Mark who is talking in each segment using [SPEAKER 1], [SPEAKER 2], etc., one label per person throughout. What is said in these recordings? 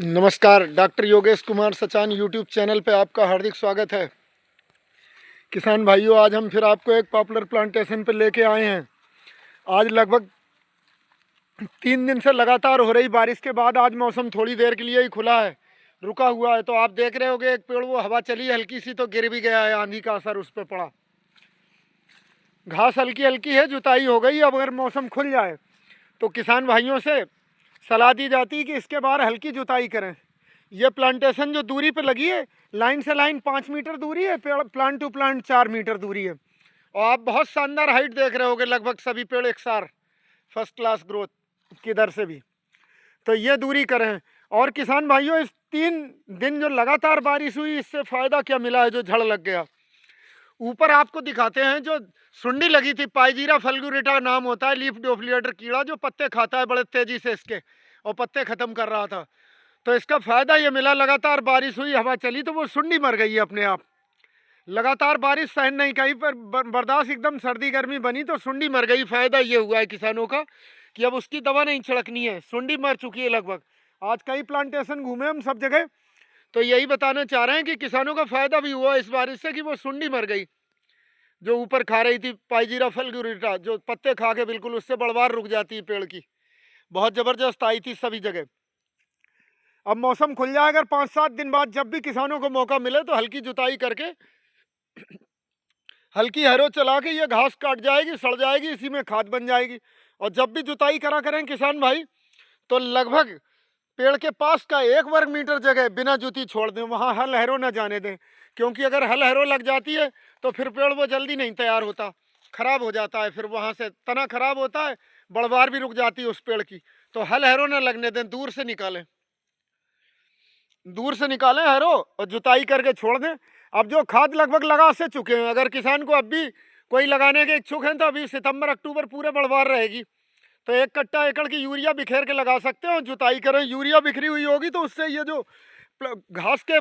[SPEAKER 1] नमस्कार, doctor Yogesh Kumar Sachan YouTube channel पे आपका हार्दिक स्वागत है। किसान भाइयों, आज हम फिर आपको एक पॉपुलर प्लांटेशन पे लेके आए हैं। आज लगभग 3 दिन से लगातार हो रही बारिश के बाद आज मौसम थोड़ी देर के लिए ही खुला है, रुका हुआ है। तो आप देख रहे होंगे एक पेड़ वो हवा चली हल्की सी तो गिर भी गया है, आंधी का असर उस पर पड़ा। घास हल्की हल्की है, जुताई हो गई। अब अगर मौसम खुल जाए तो किसान भाइयों से सलाह दी जाती है कि इसके बाद हल्की जुताई करें। ये प्लांटेशन जो दूरी पे लगी है, लाइन से लाइन 5 मीटर दूरी है, पेड़ प्लांट टू प्लांट 4 मीटर दूरी है। और आप बहुत शानदार हाइट देख रहे होगे, लगभग सभी पेड़ एक सार फर्स्ट क्लास ग्रोथ किधर से भी। तो ये दूरी करें। और किसान भाइयों, इस 3 दिन जो लगातार बारिश हुई, इससे फ़ायदा क्या मिला है? जो झड़ लग गया, ऊपर आपको दिखाते हैं जो सुंडी लगी थी, पाइजीरा फल्गुरिटा नाम होता है, लीफ डोफ्लिएटर कीड़ा जो पत्ते खाता है बड़े तेजी से इसके, और पत्ते खत्म कर रहा था। तो इसका फायदा ये मिला, लगातार बारिश हुई, हवा चली तो वो सुंडी मर गई है अपने आप। लगातार बारिश सहन नहीं कहीं पर बर्दाश्त, एकदम सर्दी गर्मी बनी तो सुंडी मर गई। फायदा ये हुआ है किसानों का कि अब उसकी दवा नहीं छिड़कनी है, सुंडी मर चुकी है लगभग। आज कई प्लांटेशन घूमे हम सब जगह, तो यही बताना चाह रहे हैं कि किसानों का फायदा भी हुआ इस बारिश से कि वो सुंडी मर गई जो ऊपर खा रही थी, पाइजीरा फल्गुरिटा, जो पत्ते खा के बिल्कुल उससे बढ़वार रुक जाती है पेड़ की। बहुत ज़बरदस्त आई थी सभी जगह। अब मौसम खुल जाए, अगर 5-7 दिन बाद जब भी किसानों को मौका मिले तो हल्की जुताई करके हल्की हैरो चला के ये घास काट जाएगी, सड़ जाएगी, इसी में खाद बन जाएगी। और जब भी जुताई करा करें किसान भाई, तो लगभग पेड़ के पास का 1 वर्ग मीटर जगह बिना जुती छोड़ दें, वहाँ हल हैरो ना जाने दें। क्योंकि अगर हल हैरो लग जाती है तो फिर पेड़ वो जल्दी नहीं तैयार होता, खराब हो जाता है। फिर वहाँ से तना खराब होता है, बढ़वार भी रुक जाती है उस पेड़ की। तो हल हैरो ना लगने दें, दूर से निकालें, दूर से निकालें हैरो और जुताई करके छोड़ दें। अब जो खाद लगभग लगा से चुके हैं, अगर किसान को अब भी कोई लगाने के इच्छुक हैं तो अभी सितंबर अक्टूबर पूरे बढ़वार रहेगी, तो 1 कट्टा एकड़ की यूरिया बिखेर के लगा सकते हैं और जुताई करें। यूरिया बिखरी हुई होगी तो उससे ये जो घास के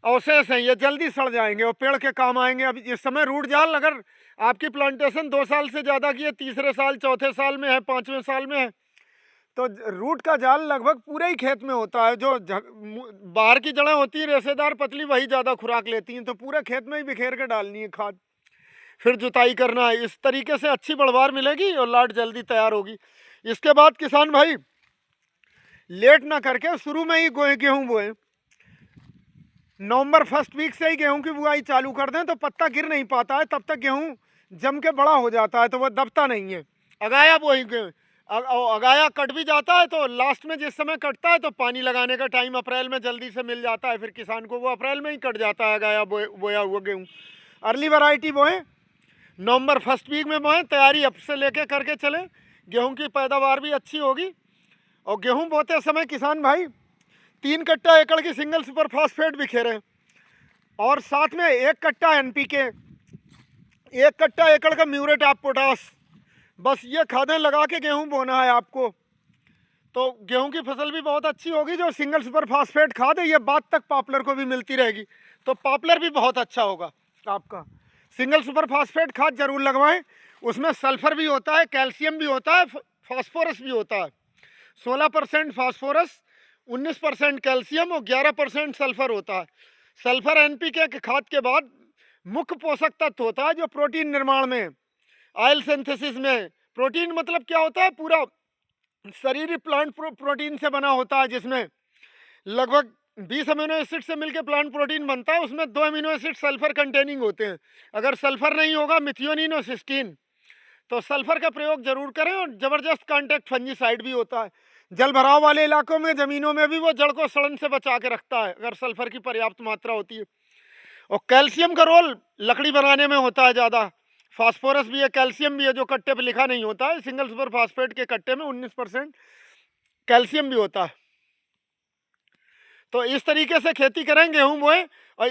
[SPEAKER 1] अवशेष हैं ये जल्दी सड़ जाएंगे और पेड़ के काम आएंगे। अब इस समय रूट जाल, अगर आपकी प्लांटेशन 2 साल से ज़्यादा की है, तीसरे साल चौथे साल में है, 5वें साल में है, तो रूट का जाल लगभग पूरे ही खेत में होता है। जो बाहर की जड़ें होती हैं रेशेदार पतली, वही ज़्यादा खुराक लेती हैं, तो पूरे खेत में ही बिखेर के डालनी है खाद, फिर जुताई करना है। इस तरीके से अच्छी बढ़वार मिलेगी और लाट जल्दी तैयार होगी। इसके बाद किसान भाई लेट ना करके शुरू में ही गेहूँ बोएं। नवंबर फर्स्ट वीक से ही गेहूं की बुआई चालू कर दें तो पत्ता गिर नहीं पाता है, तब तक गेहूं जम के बड़ा हो जाता है तो वह दबता नहीं है। अगाया बोई अगाया कट भी जाता है तो लास्ट में जिस समय कटता है तो पानी लगाने का टाइम अप्रैल में जल्दी से मिल जाता है, फिर किसान को वो अप्रैल में ही कट जाता है अगाया बोया हुआ गेहूँ। अर्ली वैरायटी बोएं, नवंबर फर्स्ट वीक में बोएं, तैयारी अब से लेके करके चलें, गेहूँ की पैदावार भी अच्छी होगी। और गेहूँ बोते समय किसान भाई 3 कट्टा एकड़ की सिंगल सुपर फास्फेट बिखेरें और साथ में 1 कट्टा NPK, 1 कट्टा एकड़ का म्यूरेट ऑफ पोटास, बस ये खादें लगा के गेहूँ बोना है आपको। तो गेहूं की फसल भी बहुत अच्छी होगी। जो सिंगल सुपर फास्फेट खाद है ये बाद तक पॉपुलर को भी मिलती रहेगी, तो पॉपुलर भी बहुत अच्छा होगा आपका। सिंगल सुपर फास्फेट खाद जरूर लगवाएं, उसमें सल्फर भी होता है, कैल्शियम भी होता है, फास्फोरस भी होता है। 16% फास्फोरस, 19% कैल्शियम और 11% सल्फर होता है। सल्फर NPK के खाद के बाद मुख्य पोषक तत्व होता है जो प्रोटीन निर्माण में, ऑयल सिंथेसिस में। प्रोटीन मतलब क्या होता है? पूरा शरीर प्लांट प्रोटीन से बना होता है, जिसमें लगभग 20 अमीनो एसिड से मिलकर प्लांट प्रोटीन बनता है। उसमें 2 अमीनो एसिड सल्फर कंटेनिंग होते हैं। अगर सल्फर नहीं होगा, मिथियोनिन और सिस्टीन, तो सल्फर का प्रयोग जरूर करें। और ज़बरदस्त कॉन्टैक्ट फंजीसाइड भी होता है। जल भराव वाले इलाकों में, ज़मीनों में भी वो जड़ को सड़न से बचा के रखता है अगर सल्फर की पर्याप्त मात्रा होती है। और कैल्शियम का रोल लकड़ी बनाने में होता है ज़्यादा। फास्फोरस भी है, कैल्शियम भी है, जो कट्टे पे लिखा नहीं होता है। सिंगल सुपर फास्फेट के कट्टे में 19% कैल्शियम भी होता है। तो इस तरीके से खेती करें, गेहूँ बोएं और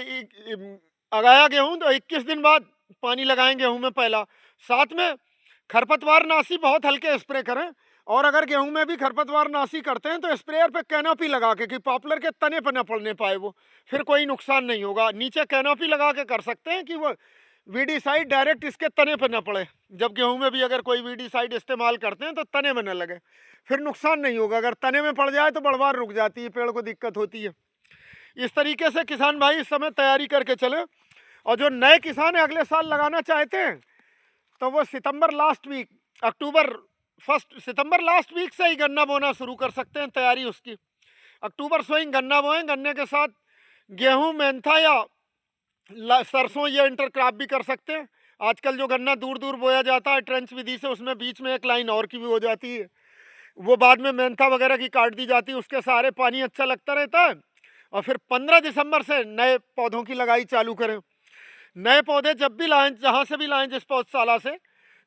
[SPEAKER 1] अगाया गेहूँ तो 21 दिन बाद पानी लगाएं गेहूँ में पहला। साथ में खरपतवार नाशी बहुत हल्के स्प्रे करें। और अगर गेहूं में भी खरपतवार नाशी करते हैं तो स्प्रेयर पे कैनोपी लगा के, कि पॉपुलर के तने पर न पड़ने पाए वो, फिर कोई नुकसान नहीं होगा। नीचे कैनोपी लगा के कर सकते हैं कि वो वीडीसाइड डायरेक्ट इसके तने पर न पड़े। जब गेहूं में भी अगर कोई वीडीसाइड इस्तेमाल करते हैं तो तने में न लगे, फिर नुकसान नहीं होगा। अगर तने में पड़ जाए तो बढ़वार रुक जाती है, पेड़ को दिक्कत होती है। इस तरीके से किसान भाई इस समय तैयारी करके चले। और जो नए किसान अगले साल लगाना चाहते हैं तो वो सितंबर लास्ट वीक, अक्टूबर फर्स्ट, सितंबर लास्ट वीक से ही गन्ना बोना शुरू कर सकते हैं। तैयारी उसकी अक्टूबर से ही गन्ना बोएं। गन्ने के साथ गेहूं, मेंथा या सरसों ये इंटरक्रॉप भी कर सकते हैं। आजकल जो गन्ना दूर दूर बोया जाता है ट्रेंच विधि से, उसमें बीच में एक लाइन और की भी हो जाती है, वो बाद में मेंथा वगैरह की काट दी जाती है। उसके सहारे पानी अच्छा लगता रहता है। और फिर 15 दिसंबर से नए पौधों की लगाई चालू करें। नए पौधे जब भी लाएं, जहाँ से भी लाएं, जिस पौधशाला से,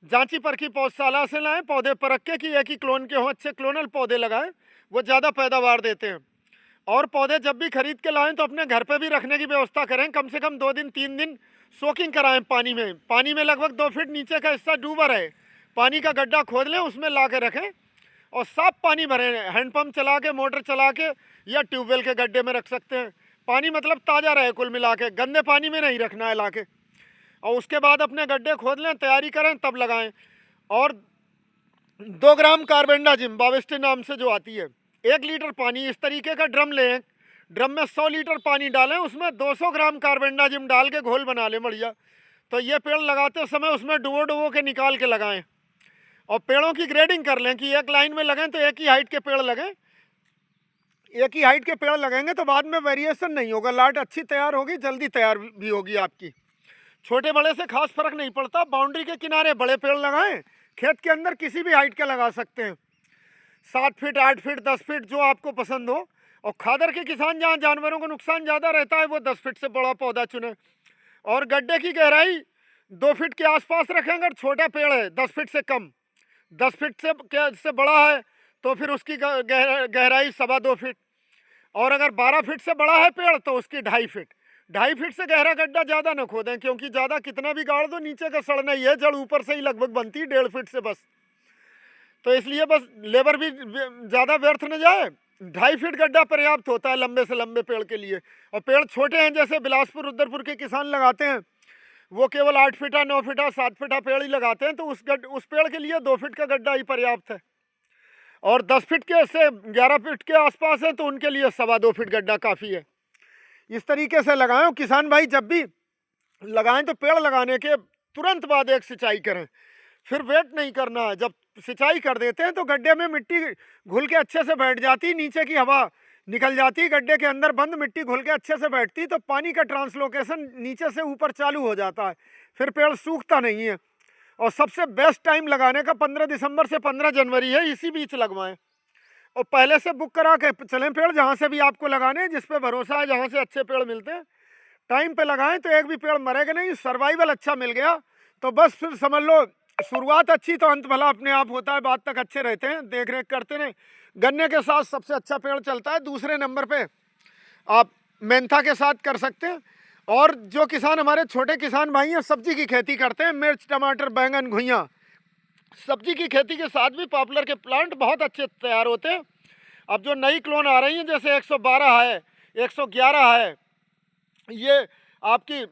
[SPEAKER 1] जांची परखी पौधशाला से लाएं। पौधे परख के कि एक ही क्लोन के हों, अच्छे क्लोनल पौधे लगाएं, वो ज़्यादा पैदावार देते हैं। और पौधे जब भी खरीद के लाएं तो अपने घर पे भी रखने की व्यवस्था करें। कम से कम 2 दिन 3 दिन सोकिंग कराएं पानी में। पानी में लगभग 2 फीट नीचे का हिस्सा डूबा रहे, पानी का गड्ढा खोद लें, उसमें ला के रखें और साफ पानी भरें। हैंडपम्प चला के, मोटर चला के या ट्यूबवेल के गड्ढे में रख सकते हैं। पानी मतलब ताज़ा रहे कुल मिला के, गंदे पानी में नहीं रखना है ला के। और उसके बाद अपने गड्ढे खोद लें, तैयारी करें, तब लगाएं। और 2 ग्राम कार्बेंडाजिम बाविस्टिन नाम से जो आती है, 1 लीटर पानी, इस तरीके का ड्रम लें। ड्रम में 100 लीटर पानी डालें, उसमें 200 ग्राम कार्बेंडाजिम डाल के घोल बना लें बढ़िया। तो ये पेड़ लगाते समय उसमें डुबो डुबो के निकाल के लगाएं। और पेड़ों की ग्रेडिंग कर लें कि एक लाइन में लगें तो एक ही हाइट के पेड़ लगें। एक ही हाइट के पेड़ लगेंगे तो बाद में वेरिएशन नहीं होगा, लाट अच्छी तैयार होगी, जल्दी तैयार भी होगी आपकी। छोटे बड़े से खास फर्क नहीं पड़ता। बाउंड्री के किनारे बड़े पेड़ लगाएं, खेत के अंदर किसी भी हाइट के लगा सकते हैं, 7 फीट, 8 फीट, 10 फीट, जो आपको पसंद हो। और खादर के किसान जहाँ जानवरों को नुकसान ज़्यादा रहता है वो 10 फीट से बड़ा पौधा चुने। और गड्ढे की गहराई 2 फीट के आसपास रखें। अगर छोटा पेड़ है 10 फीट से कम, 10 फीट से बड़ा है तो फिर उसकी गहराई 2.25 फीट। और अगर 12 फीट से बड़ा है पेड़ तो उसकी 2.5 फीट। 2.5 फीट से गहरा गड्ढा ज़्यादा न खोदें, क्योंकि ज़्यादा कितना भी गाड़ दो नीचे का सड़ना ही है, जड़ ऊपर से ही लगभग बनती है 1.5 फीट से बस। तो इसलिए बस लेबर भी ज़्यादा व्यर्थ न जाए। 2.5 फीट गड्ढा पर्याप्त होता है लंबे से लंबे पेड़ के लिए। और पेड़ छोटे हैं, जैसे बिलासपुर रुद्रपुर के किसान लगाते हैं, वो केवल 8 फीटा, 9 फीटा, 7 फीटा पेड़ ही लगाते हैं, तो उस पेड़ के लिए 2 फीट का गड्ढा ही पर्याप्त है। और 10 फीट के से 11 फीट के आसपास है तो उनके लिए 2.25 फीट गड्ढा काफ़ी है। इस तरीके से लगाएं। किसान भाई जब भी लगाएं तो पेड़ लगाने के तुरंत बाद एक सिंचाई करें, फिर वेट नहीं करना है। जब सिंचाई कर देते हैं तो गड्ढे में मिट्टी घुल के अच्छे से बैठ जाती, नीचे की हवा निकल जाती, गड्ढे के अंदर बंद मिट्टी घुल के अच्छे से बैठती, तो पानी का ट्रांसलोकेशन नीचे से ऊपर चालू हो जाता है, फिर पेड़ सूखता नहीं है। और सबसे बेस्ट टाइम लगाने का 15 दिसंबर से 15 जनवरी है, इसी बीच लगवाएं। और पहले से बुक करा के चलें पेड़, जहाँ से भी आपको लगाने हैं, जिस पे भरोसा है, जहाँ से अच्छे पेड़ मिलते हैं, टाइम पे लगाएं तो एक भी पेड़ मरेगा नहीं। सर्वाइवल अच्छा मिल गया तो बस फिर समझ लो शुरुआत अच्छी तो अंत भला अपने आप होता है। बाद तक अच्छे रहते हैं, देख रेख करते रहे। गन्ने के साथ सबसे अच्छा पेड़ चलता है। दूसरे नंबर पे आप मेंथा के साथ कर सकते हैं। और जो किसान हमारे छोटे किसान भाई हैं, सब्जी की खेती करते हैं, मिर्च, टमाटर, बैंगन, घुइयाँ, सब्जी की खेती के साथ भी पॉपुलर के प्लांट बहुत अच्छे तैयार होते हैं। अब जो नई क्लोन आ रही हैं, जैसे 112 है, 111 है, ये आपकी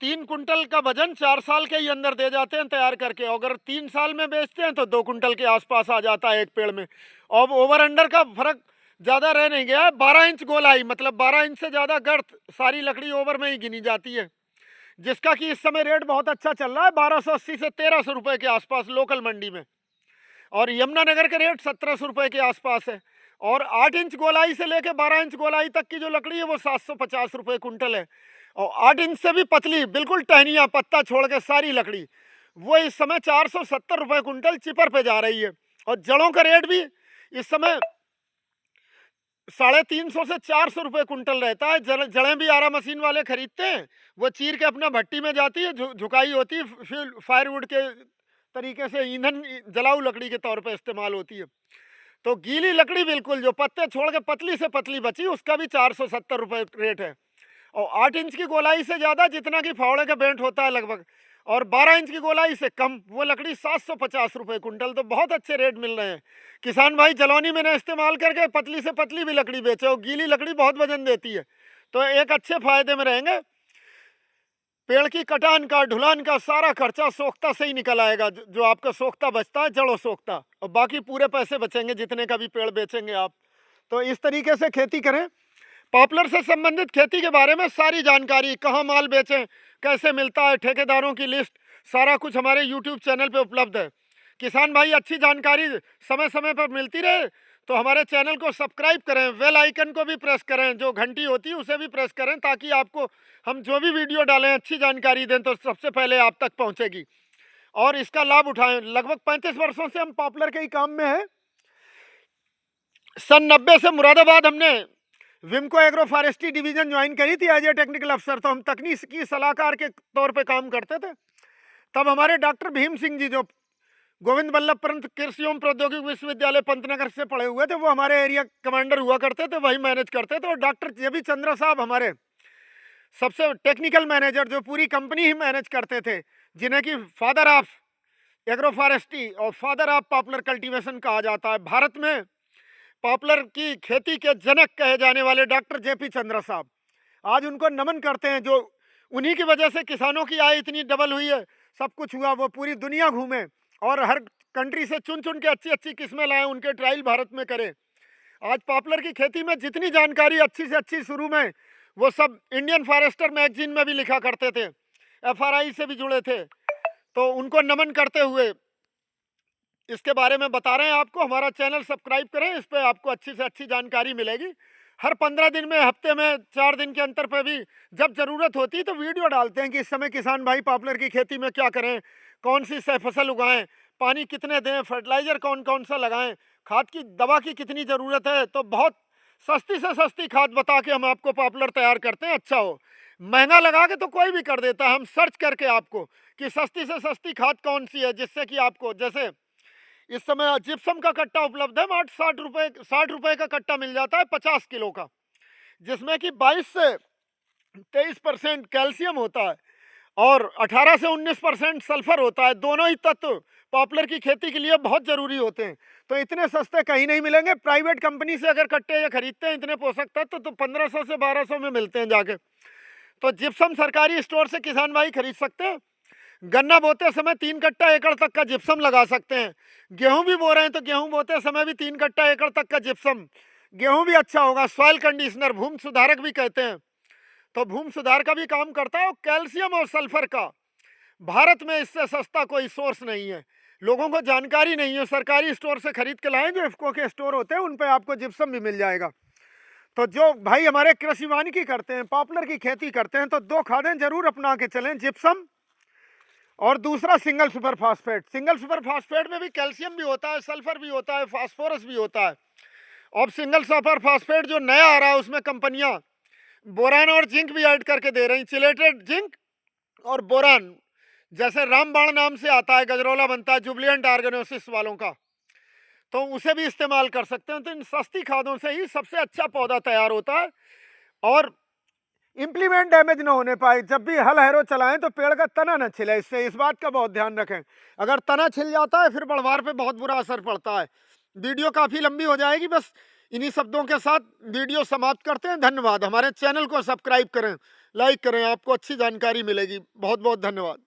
[SPEAKER 1] 3 कुंटल का वजन 4 साल के ही अंदर दे जाते हैं तैयार करके। अगर 3 साल में बेचते हैं तो 2 कुंटल के आसपास आ जाता है एक पेड़ में। और ओवर अंडर का फर्क ज़्यादा रह नहीं गया। 12 इंच गोलाई, मतलब 12 इंच से ज़्यादा गर्थ, सारी लकड़ी ओवर में ही गिनी जाती है, जिसका कि इस समय रेट बहुत अच्छा चल रहा है, 1280 से 1300 रुपये के आसपास लोकल मंडी में। और यमुनानगर के रेट 1700 रुपये के आसपास है। और 8 इंच गोलाई से लेकर 12 इंच गोलाई तक की जो लकड़ी है वो 750 रुपये कुंटल है। और 8 इंच से भी पतली, बिल्कुल टहनिया, पत्ता छोड़ के सारी लकड़ी, वो इस समय 470 रुपये कुंटल चिपर पे जा रही है। और जड़ों का रेट भी इस समय 350 से 400 रुपये कुंटल रहता है। जड़ें भी आरा मशीन वाले खरीदते हैं, वो चीर के अपना भट्टी में जाती है, झुकाई होती है, फिर फायरवुड के तरीके से ईंधन, जलाऊ लकड़ी के तौर पे इस्तेमाल होती है। तो गीली लकड़ी बिल्कुल जो पत्ते छोड़ के पतली से पतली बची, उसका भी 470 रुपये रेट है। और 8 इंच की गोलाई से ज़्यादा, जितना कि फावड़े का बेंट होता है लगभग, और 12 इंच की गोलाई से कम, वो लकड़ी 750 रुपये कुंटल। तो बहुत अच्छे रेट मिल रहे हैं। किसान भाई जलौनी में न इस्तेमाल करके पतली से पतली भी लकड़ी बेचे, और गीली लकड़ी बहुत वजन देती है, तो एक अच्छे फायदे में रहेंगे। पेड़ की कटान का, ढुलान का सारा खर्चा सोख्ता से ही निकल आएगा। जो आपका सोख्ता बचता है, जड़ों सोख्ता, और बाकी पूरे पैसे बचेंगे जितने का भी पेड़ बेचेंगे आप। तो इस तरीके से खेती करें। पॉपुलर से संबंधित खेती के बारे में सारी जानकारी, कहाँ माल बेचें, कैसे मिलता है, ठेकेदारों की लिस्ट, सारा कुछ हमारे यूट्यूब चैनल पे उपलब्ध है। किसान भाई अच्छी जानकारी समय समय पर मिलती रहे तो हमारे चैनल को सब्सक्राइब करें, बेल आइकन को भी प्रेस करें, जो घंटी होती है उसे भी प्रेस करें, ताकि आपको हम जो भी वीडियो डालें, अच्छी जानकारी दें तो सबसे पहले आप तक पहुंचेगी और इसका लाभ उठाएं। लगभग 35 वर्षों से हम पॉपुलर के ही काम में हैं। सन 90 से मुरादाबाद हमने Wimco agro forestry division join करी थी एज ए टेक्निकल अफसर। तो हम तकनीकी सलाहकार के तौर पे काम करते थे। तब हमारे डॉक्टर भीम सिंह जी, जो गोविंद बल्लभ पंत कृषि एवं प्रौद्योगिकी विश्वविद्यालय पंतनगर से पढ़े हुए थे, वो हमारे एरिया कमांडर हुआ करते थे, वही मैनेज करते थे। और डॉक्टर जे.बी. चंद्रा साहब हमारे सबसे टेक्निकल मैनेजर, जो पूरी कंपनी ही मैनेज करते थे, जिन्हें कि फादर ऑफ एग्रो फॉरेस्ट्री और फादर ऑफ पॉपुलर कल्टीवेशन कहा जाता है। भारत में पॉपुलर की खेती के जनक कहे जाने वाले डॉक्टर जे.पी. चंद्रा साहब, आज उनको नमन करते हैं। जो उन्हीं की वजह से किसानों की आय इतनी डबल हुई है, सब कुछ हुआ। वो पूरी दुनिया घूमे और हर कंट्री से चुन चुन के अच्छी अच्छी किस्में लाए, उनके ट्रायल भारत में करे। आज पॉपुलर की खेती में जितनी जानकारी अच्छी से अच्छी शुरू में वो सब इंडियन फॉरेस्टर मैगजीन में भी लिखा करते थे, एफआरआई से भी जुड़े थे। तो उनको नमन करते हुए इसके बारे में बता रहे हैं आपको। हमारा चैनल सब्सक्राइब करें, इस पर आपको अच्छी से अच्छी जानकारी मिलेगी। हर 15 दिन में, हफ्ते में 4 दिन के अंतर पर भी जब ज़रूरत होती है तो वीडियो डालते हैं कि इस समय किसान भाई पॉपुलर की खेती में क्या करें, कौन सी फसल उगाएं, पानी कितने दें, फर्टिलाइज़र कौन कौन सा लगाएं, खाद की दवा की कितनी ज़रूरत है। तो बहुत सस्ती से सस्ती खाद बता के हम आपको पॉपुलर तैयार करते हैं। अच्छा हो, महंगा लगा के तो कोई भी कर देता है। हम सर्च करके आपको कि सस्ती से सस्ती खाद कौन सी है, जिससे कि आपको, जैसे इस समय जिप्सम का कट्टा उपलब्ध है, मात्र 60 रुपए का कट्टा मिल जाता है 50 किलो का, जिसमें कि 22 से 23% कैल्शियम होता है और 18 से 19% सल्फर होता है। दोनों ही तत्व पॉपुलर की खेती के लिए बहुत ज़रूरी होते हैं। तो इतने सस्ते कहीं नहीं मिलेंगे। प्राइवेट कंपनी से अगर कट्टे या खरीदते हैं इतने पोषक तत्व तो 1500 से 1200 में मिलते हैं जाके। तो जिप्सम सरकारी स्टोर से किसान भाई खरीद सकते हैं। गन्ना बोते समय 3 कट्टा एकड़ तक का जिप्सम लगा सकते हैं। गेहूं भी बो रहे हैं तो गेहूं बोते समय भी 3 कट्टा एकड़ तक का जिप्सम, गेहूं भी अच्छा होगा। सॉइल कंडीशनर, भूमि सुधारक भी कहते हैं, तो भूमि सुधार का भी काम करता है। और कैल्शियम और सल्फर का भारत में इससे सस्ता कोई सोर्स नहीं है। लोगों को जानकारी नहीं है, सरकारी स्टोर से खरीद के लाएं, जो इफ्को के स्टोर होते हैं उन पे आपको जिप्सम भी मिल जाएगा। तो जो भाई हमारे कृषि वानिकी करते हैं, पॉपुलर की खेती करते हैं, तो 2 खादें जरूर अपना के चलें, जिप्सम और दूसरा single super phosphate. Single super phosphate में भी कैल्शियम भी होता है, सल्फर भी होता है, फास्फोरस भी होता है। और सिंगल सुपर फास्फेट जो नया आ रहा है उसमें कंपनियां बोरान और जिंक भी ऐड करके दे रही, चिलेटेड जिंक और बोरान। जैसे रामबाण नाम से आता है, गजरौला बनता है जुबिलिएंट ऑर्गेनोसिस वालों का, तो उसे भी इस्तेमाल कर सकते हैं। तो इन सस्ती खादों से ही सबसे अच्छा पौधा तैयार होता है और इम्प्लीमेंट डैमेज ना होने पाए। जब भी हल हैरो चलाएं तो पेड़ का तना न छिले, इससे इस बात का बहुत ध्यान रखें। अगर तना छिल जाता है फिर बढ़वार पे बहुत बुरा असर पड़ता है। वीडियो काफ़ी लंबी हो जाएगी, बस इन्हीं शब्दों के साथ वीडियो समाप्त करते हैं। धन्यवाद। हमारे चैनल को सब्सक्राइब करें, लाइक करें, आपको अच्छी जानकारी मिलेगी। बहुत बहुत धन्यवाद।